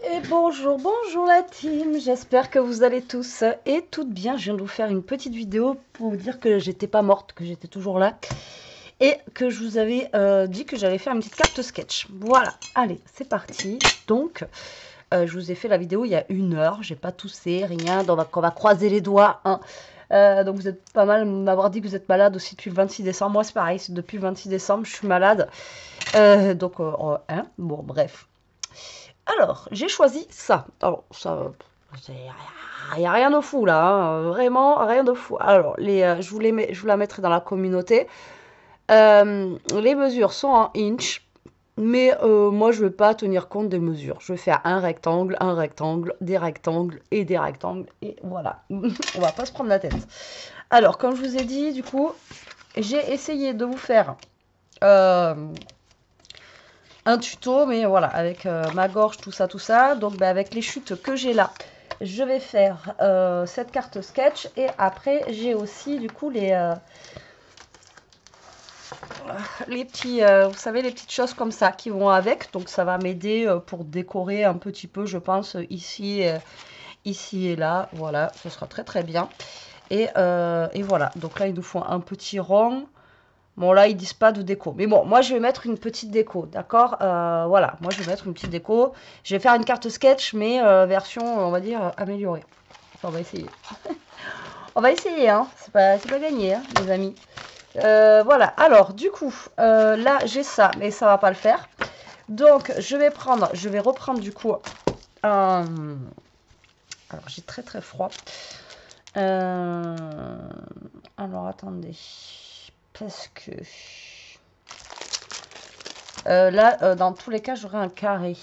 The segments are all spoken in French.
Et bonjour, bonjour la team, j'espère que vous allez tous et toutes bien. Je viens de vous faire une petite vidéo pour vous dire que j'étais pas morte, que j'étais toujours là et que je vous avais dit que j'allais faire une petite carte sketch. Voilà, allez, c'est parti. Donc, je vous ai fait la vidéo il y a 1 heure, j'ai pas toussé, rien, donc on va croiser les doigts. Hein. Donc vous êtes pas mal m'avoir dit que vous êtes malade aussi depuis le 26 décembre. Moi c'est pareil, c'est depuis le 26 décembre, je suis malade. Hein, bon bref. Alors, j'ai choisi ça. Alors, ça, il n'y a rien de fou là, hein, vraiment rien de fou. Alors, je vous la mettrai dans la communauté. Les mesures sont en inch, mais moi je ne vais pas tenir compte des mesures. Je vais faire un rectangle, des rectangles et des rectangles, et voilà. On va pas se prendre la tête. Alors, comme je vous ai dit, du coup, j'ai essayé de vous faire un tuto, mais voilà, avec ma gorge, tout ça. Donc, avec les chutes que j'ai là, je vais faire cette carte sketch. Et après, j'ai aussi, du coup, les petits, vous savez, les petites choses comme ça qui vont avec. Donc, ça va m'aider pour décorer un petit peu, je pense, ici et là. Voilà, ce sera très, très bien. Et voilà. Donc là, il nous faut un petit rond. Bon, là, ils disent pas de déco. Mais bon, moi, je vais mettre une petite déco, d'accord. Voilà, moi, je vais mettre une petite déco. Je vais faire une carte sketch, mais version, on va dire, améliorée. Enfin, on va essayer. On va essayer, hein. C'est pas gagné, hein, les amis. Voilà, alors, du coup, là, j'ai ça, mais ça va pas le faire. Donc, je vais reprendre, du coup, un... Alors, j'ai très, très froid. Alors, attendez. Parce que... là, dans tous les cas, j'aurai un carré.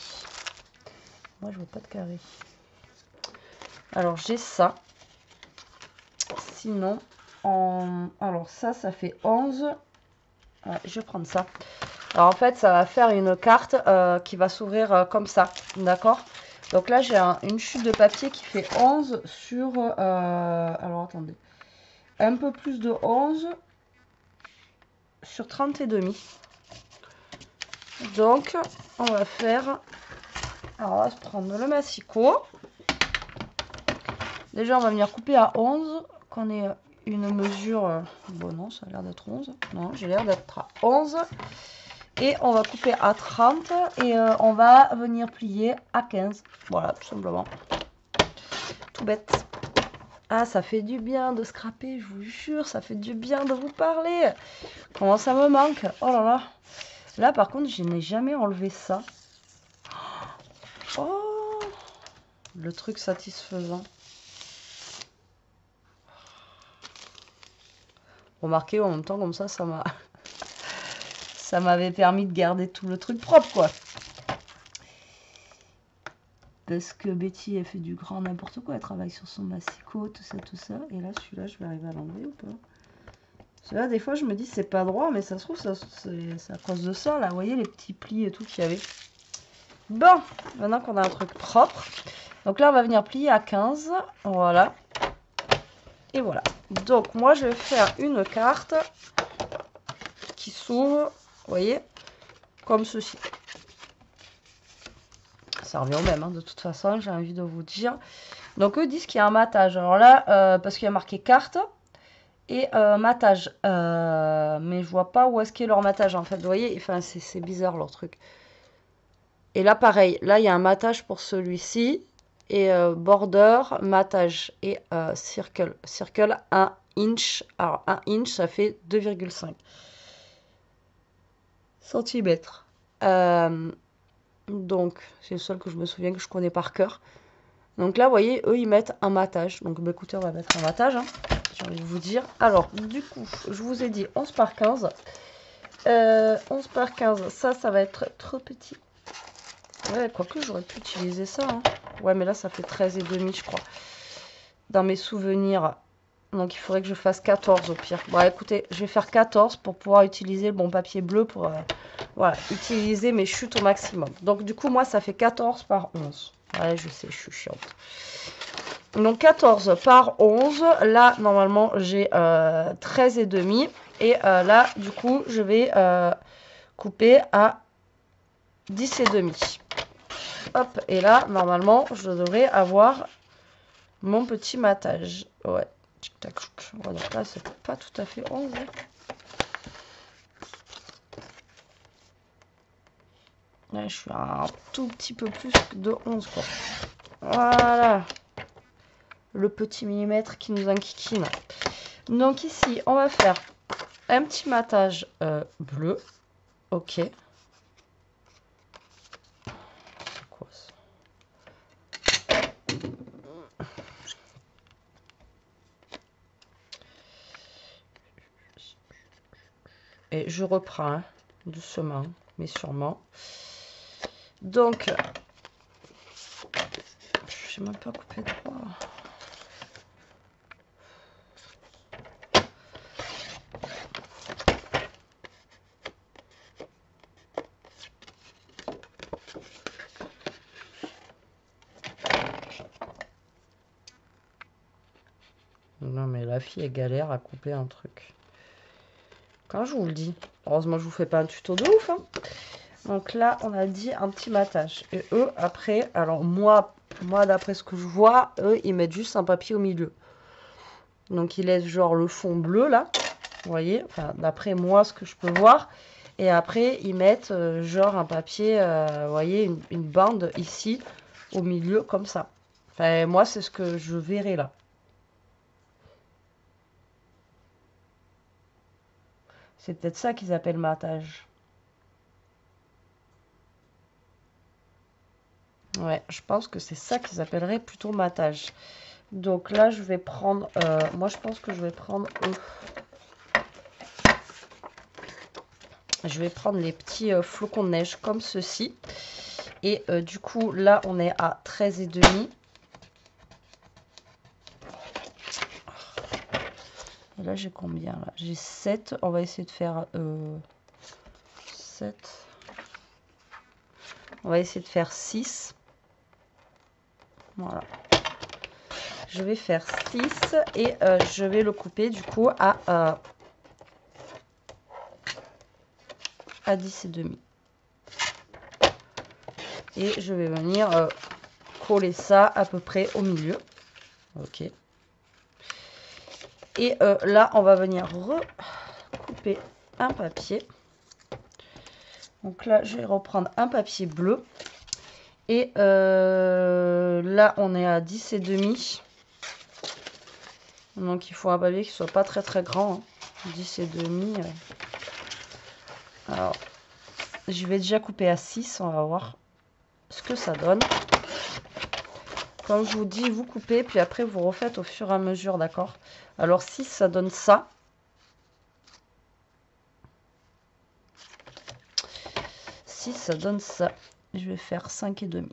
Moi, je veux pas de carré. Alors, j'ai ça. Sinon, alors ça fait 11. Ouais, je vais prendre ça. Alors, en fait, ça va faire une carte qui va s'ouvrir comme ça. D'accord? Donc là, j'ai une chute de papier qui fait 11 sur... alors, attendez. Un peu plus de 11 sur 30 et demi. Donc, on va faire... Alors, on va se prendre le massicot. Déjà, on va venir couper à 11, qu'on ait une mesure... Bon, non, ça a l'air d'être 11. Non, j'ai l'air d'être à 11. Et on va couper à 30 et on va venir plier à 15. Voilà, tout simplement. Tout bête. Ah, ça fait du bien de scraper, je vous jure, ça fait du bien de vous parler. Comment ça me manque. Oh là là. Là, par contre, je n'ai jamais enlevé ça. Oh, le truc satisfaisant. Remarquez, en même temps, comme ça m'a... ça m'avait permis de garder tout le truc propre, quoi. Parce que Betty, elle fait du grand n'importe quoi. Elle travaille sur son massicot, tout ça. Et là, celui-là, je vais arriver à l'enlever ou pas? Celui-là, des fois, je me dis, c'est pas droit, mais ça se trouve, c'est à cause de ça, là. Vous voyez les petits plis et tout qu'il y avait. Bon, maintenant qu'on a un truc propre. Donc là, on va venir plier à 15. Voilà. Et voilà. Donc, moi, je vais faire une carte qui s'ouvre, vous voyez, comme ceci. Ça revient au même, hein, de toute façon, j'ai envie de vous dire. Donc, eux disent qu'il y a un matage. Alors là, parce qu'il y a marqué carte et matage. Mais je vois pas où est-ce qu'est leur matage, en fait. Vous voyez, enfin, c'est bizarre, leur truc. Et là, pareil. Là, il y a un matage pour celui-ci. Et border, matage et circle. Circle, 1 inch. Alors, 1 inch, ça fait 2,5 centimètres. Donc, c'est le seul que je me souviens que je connais par cœur. Donc là, vous voyez, eux, ils mettent un matage. Donc, bah, écoutez, on va mettre un matage, hein, j'ai envie de vous dire. Alors, du coup, je vous ai dit 11 par 15. 11 par 15, ça va être trop petit. Ouais, quoique, j'aurais pu utiliser ça. Hein. Ouais, mais là, ça fait 13 et demi, je crois. Dans mes souvenirs. Donc, il faudrait que je fasse 14 au pire. Bon, écoutez, je vais faire 14 pour pouvoir utiliser le bon papier bleu pour voilà, utiliser mes chutes au maximum. Donc, du coup, moi, ça fait 14 par 11. Ouais, je sais, je suis chiante. Donc, 14 par 11. Là, normalement, j'ai 13 et demi. Et là, du coup, je vais couper à 10 et demi. Hop, et là, normalement, je devrais avoir mon petit matage. Ouais, tic-tac. Ouais, donc là, c'est pas tout à fait 11. Là, je suis un tout petit peu plus de 11, quoi. Voilà. Le petit millimètre qui nous enquiquine. Donc ici, on va faire un petit matage bleu. Ok. C'est quoi ça? Et je reprends, hein, doucement, mais sûrement. Donc, je n'ai même pas coupé droit. Non, mais la fille, elle galère à couper un truc. Quand je vous le dis. Heureusement, je vous fais pas un tuto de ouf, hein. Donc là, on a dit un petit matage. Et eux, après, alors moi d'après ce que je vois, eux, ils mettent juste un papier au milieu. Donc, ils laissent genre le fond bleu, là. Vous voyez, enfin, d'après moi, ce que je peux voir. Et après, ils mettent genre un papier, vous voyez, une bande ici, au milieu, comme ça. Enfin, moi, c'est ce que je verrai là. C'est peut-être ça qu'ils appellent matage. Ouais, je pense que c'est ça qu'ils appelleraient plutôt matage. Donc là, je vais prendre... moi, je pense que je vais prendre... je vais prendre les petits flocons de neige comme ceci. Et du coup, là, on est à 13,5. Et là, j'ai combien là? J'ai 7. On va essayer de faire 7. On va essayer de faire 6. Voilà. Je vais faire 6 et je vais le couper du coup à 10,5. Et je vais venir coller ça à peu près au milieu. Ok. Et là, on va venir recouper un papier. Donc là, je vais reprendre un papier bleu. Et là, on est à 10,5. Donc, il faut un papier qui soit pas très très grand. Hein. 10,5. Alors, je vais déjà couper à 6. On va voir ce que ça donne. Comme je vous dis, vous coupez, puis après, vous refaites au fur et à mesure, d'accord? Alors, 6, ça donne ça. 6, ça donne ça. Je vais faire 5,5.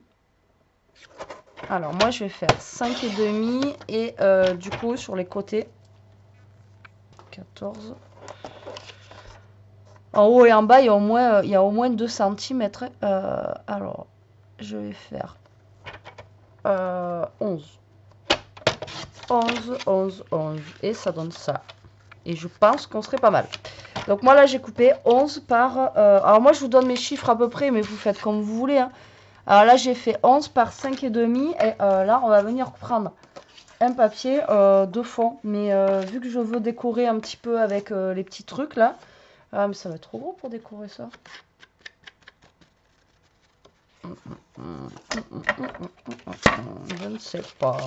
Alors, moi, je vais faire 5,5 et du coup, sur les côtés, 14. En haut et en bas, il y a au moins 2 cm. Alors, je vais faire 11. 11, 11, 11. Et ça donne ça. Et je pense qu'on serait pas mal. Donc moi là j'ai coupé 11 par... alors moi je vous donne mes chiffres à peu près, mais vous faites comme vous voulez. Hein. Alors là j'ai fait 11 par 5,5. Et là on va venir prendre un papier de fond. Mais vu que je veux décorer un petit peu avec les petits trucs là. Ah mais ça va être trop gros pour décorer ça. Je ne sais pas.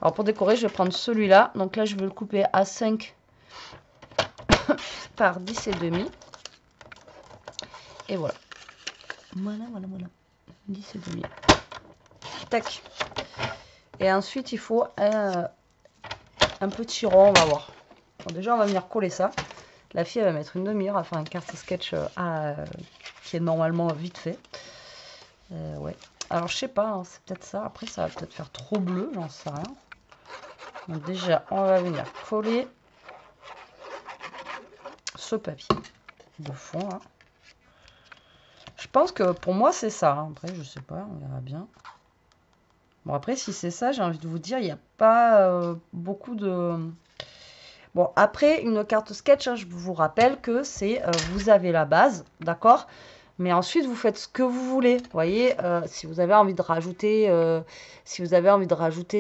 Alors pour décorer je vais prendre celui-là. Donc là je vais le couper à 5 par 10,5. Et voilà. Voilà. 10,5. Tac. Et ensuite, il faut un petit rond, on va voir. Bon, déjà, on va venir coller ça. La fille, elle va mettre une demi-heure à faire une carte sketch qui est normalement vite fait. Ouais. Alors, je sais pas, hein, c'est peut-être ça. Après, ça va peut-être faire trop bleu, j'en sais rien. Donc déjà, on va venir coller ce papier de fond, là. Je pense que pour moi, c'est ça. Hein. Après, je sais pas, on verra bien. Bon, après, si c'est ça, j'ai envie de vous dire, il n'y a pas beaucoup de... Bon, après, une carte sketch, hein, je vous rappelle que c'est... vous avez la base, d'accord? Mais ensuite, vous faites ce que vous voulez. Vous voyez, si vous avez envie de rajouter,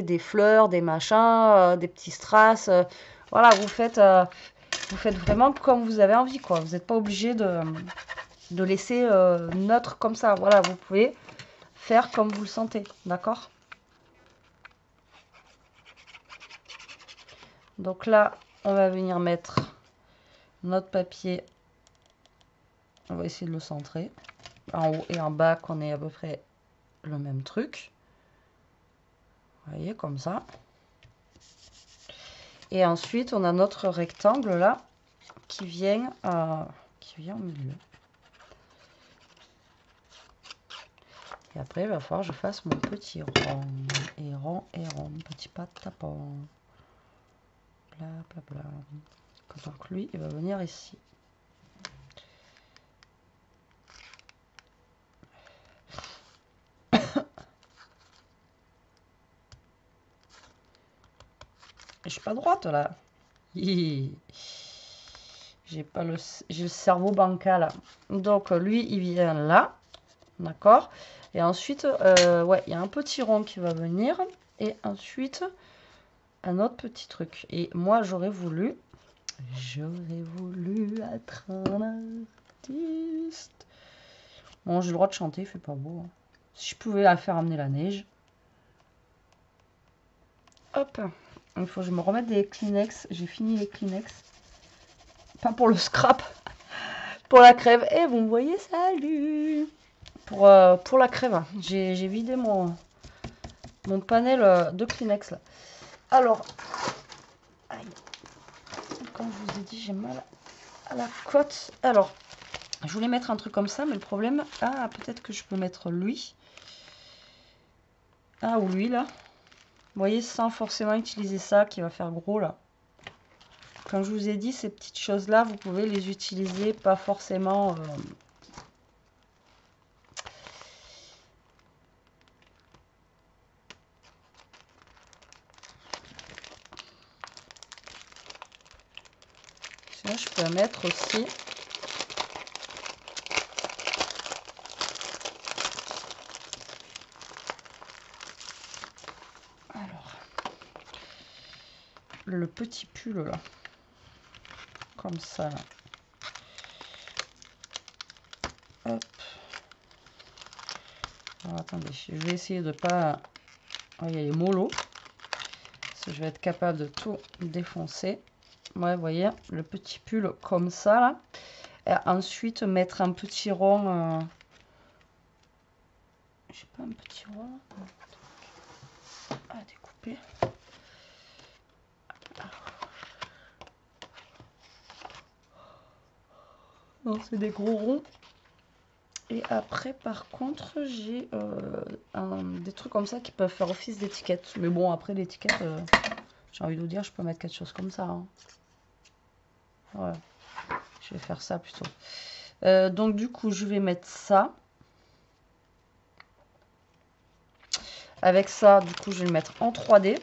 des fleurs, des machins, des petits strass, voilà, vous faites vraiment comme vous avez envie, quoi. Vous n'êtes pas obligé de laisser neutre comme ça. Voilà, vous pouvez faire comme vous le sentez, d'accord? Donc là, on va venir mettre notre papier. On va essayer de le centrer. En haut et en bas, qu'on ait à peu près le même truc. Vous voyez, comme ça. Et ensuite, on a notre rectangle là, qui vient au milieu. Et après, il va falloir que je fasse mon petit rond. Et rond, petit pas de tapon. Bla, bla, bla. Donc lui, il va venir ici. Je suis pas droite là. J'ai le cerveau bancal. Donc lui, il vient là. D'accord. Et ensuite, ouais, il y a un petit rond qui va venir. Et ensuite, un autre petit truc. Et moi, j'aurais voulu être un artiste. Bon, j'ai le droit de chanter, il fait pas beau. Hein. Si je pouvais la faire amener la neige. Hop. Il faut que je me remette des Kleenex. J'ai fini les Kleenex. Pas pour le scrap. Pour la crève. Et vous me voyez, salut. Pour la crève. J'ai vidé mon panel de Kleenex là. Alors. Aïe. Comme je vous ai dit, j'ai mal à la côte. Alors. Je voulais mettre un truc comme ça, mais le problème... Ah, peut-être que je peux mettre lui. Ah, ou lui, là. Vous voyez, sans forcément utiliser ça, qui va faire gros, là. Comme je vous ai dit, ces petites choses-là, vous pouvez les utiliser, pas forcément... Sinon, je peux mettre aussi... le petit pull là, comme ça là. Hop. Alors, attendez, je vais essayer de pas... Oh, il y a les molos. Parce que je vais être capable de tout défoncer. Ouais, vous voyez, le petit pull comme ça là. Et ensuite mettre un petit rond. J'ai pas un petit rond à découper. Non, c'est des gros ronds. Et après, par contre, j'ai des trucs comme ça qui peuvent faire office d'étiquette. Mais bon, après, l'étiquette, j'ai envie de vous dire, je peux mettre quelque chose comme ça. Hein. Ouais, je vais faire ça plutôt. Donc, du coup, je vais mettre ça. Avec ça, du coup, je vais le mettre en 3D.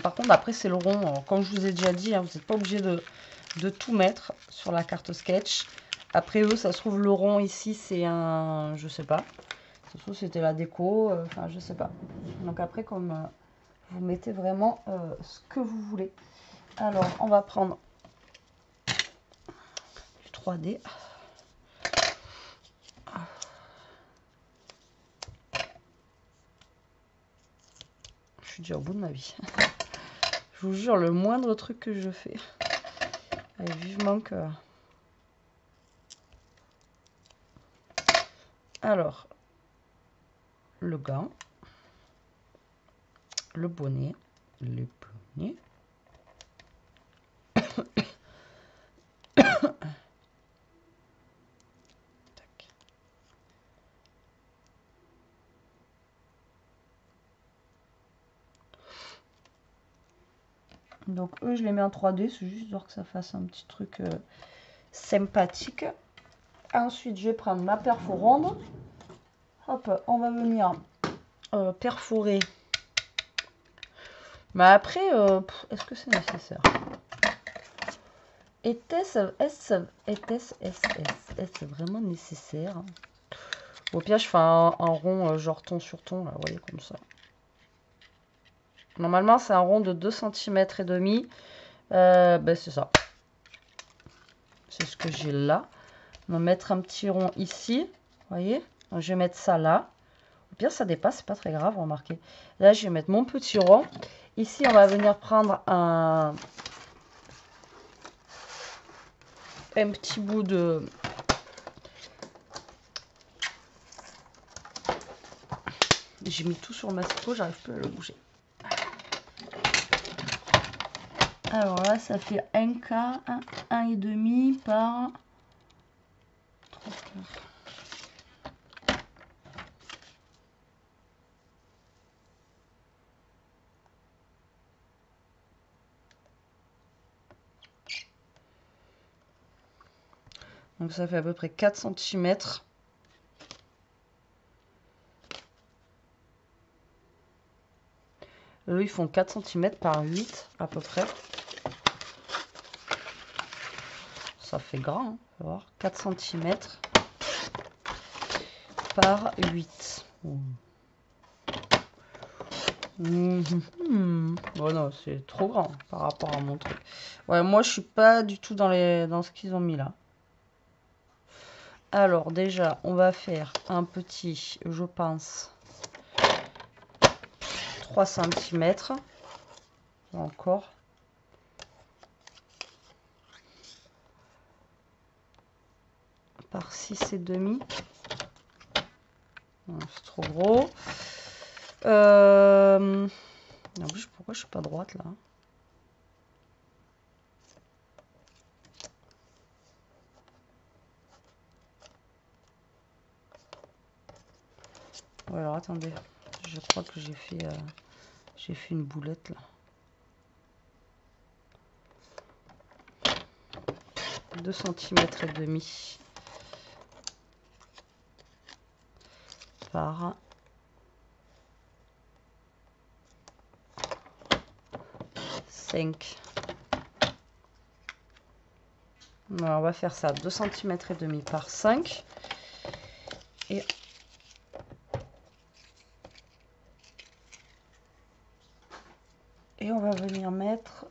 Par contre, après, c'est le rond. Comme je vous ai déjà dit, hein, vous n'êtes pas obligé de tout mettre sur la carte sketch. Après eux, ça se trouve, le rond ici, c'est un... Je sais pas. Ça se trouve, c'était la déco. Enfin, je sais pas. Donc après, comme vous mettez vraiment ce que vous voulez. Alors, on va prendre du 3D. Je suis déjà au bout de ma vie. Je vous jure, le moindre truc que je fais. Allez, vivement que... Alors, le gant, le bonnet, les bonnets. Donc eux, je les mets en 3D, c'est juste pour que ça fasse un petit truc sympathique. Ensuite, je vais prendre ma perfo ronde. Hop, on va venir perforer. Mais après, est-ce que c'est nécessaire? Est-ce vraiment nécessaire? Au pire, je fais un rond genre ton sur ton, là, vous voyez, comme ça. Normalement, c'est un rond de 2 cm et demi. Ben, c'est ça. C'est ce que j'ai là. On va mettre un petit rond ici. Vous voyez? Donc, je vais mettre ça là. Au pire, ça dépasse, c'est pas très grave, remarquez. Là, je vais mettre mon petit rond. Ici, on va venir prendre un petit bout de... J'ai mis tout sur le masticot, j'arrive plus à le bouger. Alors là, ça fait 1 quart, 1,5 par 3 quarts. Donc ça fait à peu près 4 cm. Eux, ils font 4 cm par 8 à peu près. Ça fait grand, hein, faut voir. 4 cm par 8. Bon, non, c'est trop grand par rapport à mon truc. Ouais, moi, je suis pas du tout dans ce qu'ils ont mis là. Alors, déjà, on va faire un petit, je pense, 3 cm. Encore. Par 6,5. C'est trop gros. En plus, pourquoi je suis pas droite là? Ouais, alors attendez, je crois que j'ai fait une boulette là. 2 cm et demi par 5. Alors, on va faire ça, 2 cm et demi par 5. Et on va venir mettre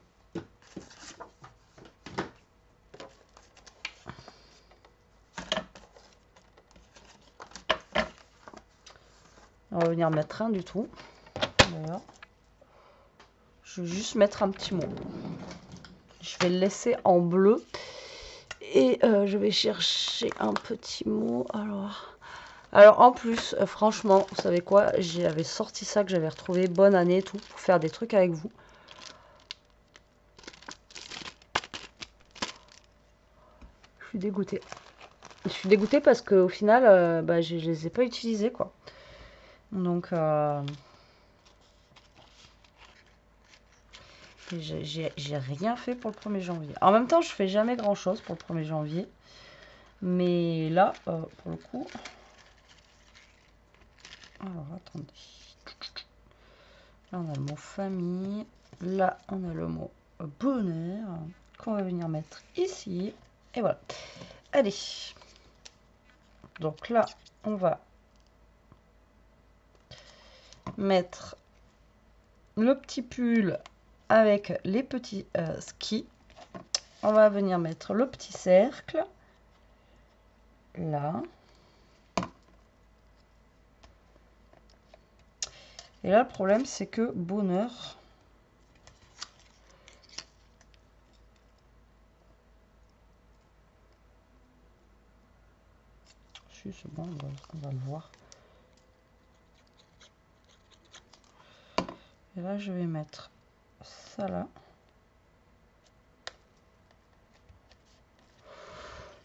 un du tout. Voilà. Je vais juste mettre un petit mot. Je vais le laisser en bleu. Et je vais chercher un petit mot. Alors en plus, franchement, vous savez quoi? J'avais sorti ça, que j'avais retrouvé. Bonne année et tout, pour faire des trucs avec vous. Je suis dégoûtée. Je suis dégoûtée parce qu'au final, je les ai pas utilisés, quoi. Donc, j'ai rien fait pour le 1er janvier. En même temps, je fais jamais grand chose pour le 1er janvier. Mais là, pour le coup... Alors, attendez. Là, on a le mot famille. Là, on a le mot bonheur. Qu'on va venir mettre ici. Et voilà. Allez. Donc là, on va mettre le petit pull avec les petits skis. On va venir mettre le petit cercle. Là. Et là, le problème, c'est que bonheur... Si, c'est bon, on va le voir. Et là, je vais mettre ça là.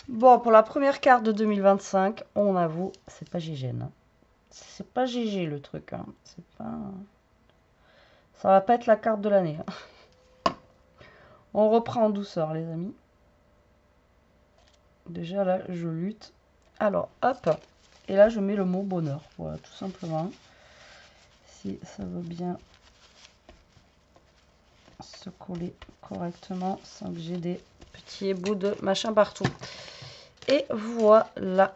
Bon, pour la première carte de 2025, on avoue, c'est pas GG. Hein. C'est pas GG le truc. Hein. C'est pas... Ça va pas être la carte de l'année. Hein. On reprend en douceur, les amis. Déjà, là, je lutte. Alors, hop. Et là, je mets le mot bonheur. Voilà, tout simplement. Si ça veut bien... se coller correctement sans que j'ai des petits bouts de machin partout. Et voilà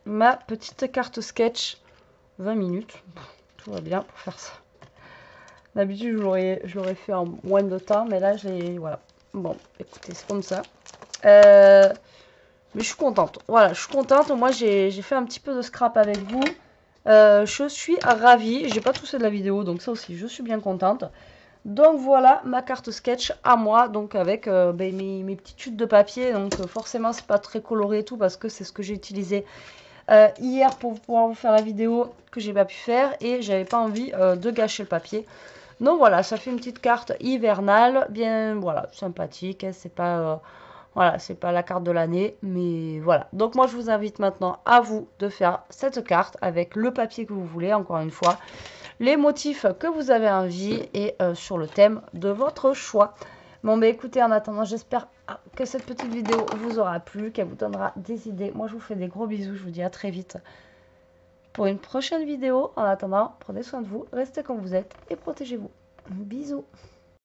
ma petite carte sketch. 20 minutes, tout va bien pour faire ça. D'habitude, je l'aurais fait en moins de temps, mais là, voilà. Bon, écoutez, c'est comme ça. Mais je suis contente. Voilà, je suis contente. Moi, j'ai fait un petit peu de scrap avec vous. Je suis ravie. J'ai pas touché de la vidéo, donc ça aussi, je suis bien contente. Donc voilà ma carte sketch à moi, donc avec mes petites chutes de papier. Donc forcément, c'est pas très coloré et tout, parce que c'est ce que j'ai utilisé hier pour pouvoir vous faire la vidéo que j'ai pas pu faire. Et j'avais pas envie de gâcher le papier. Donc voilà, ça fait une petite carte hivernale, bien voilà, sympathique. Hein, c'est pas voilà, c'est pas la carte de l'année, mais voilà. Donc moi je vous invite maintenant à vous de faire cette carte avec le papier que vous voulez, encore une fois, les motifs que vous avez envie et sur le thème de votre choix. Bon bah écoutez, en attendant, j'espère que cette petite vidéo vous aura plu, qu'elle vous donnera des idées. Moi je vous fais des gros bisous, je vous dis à très vite pour une prochaine vidéo. En attendant, prenez soin de vous, restez comme vous êtes et protégez-vous. Bisous.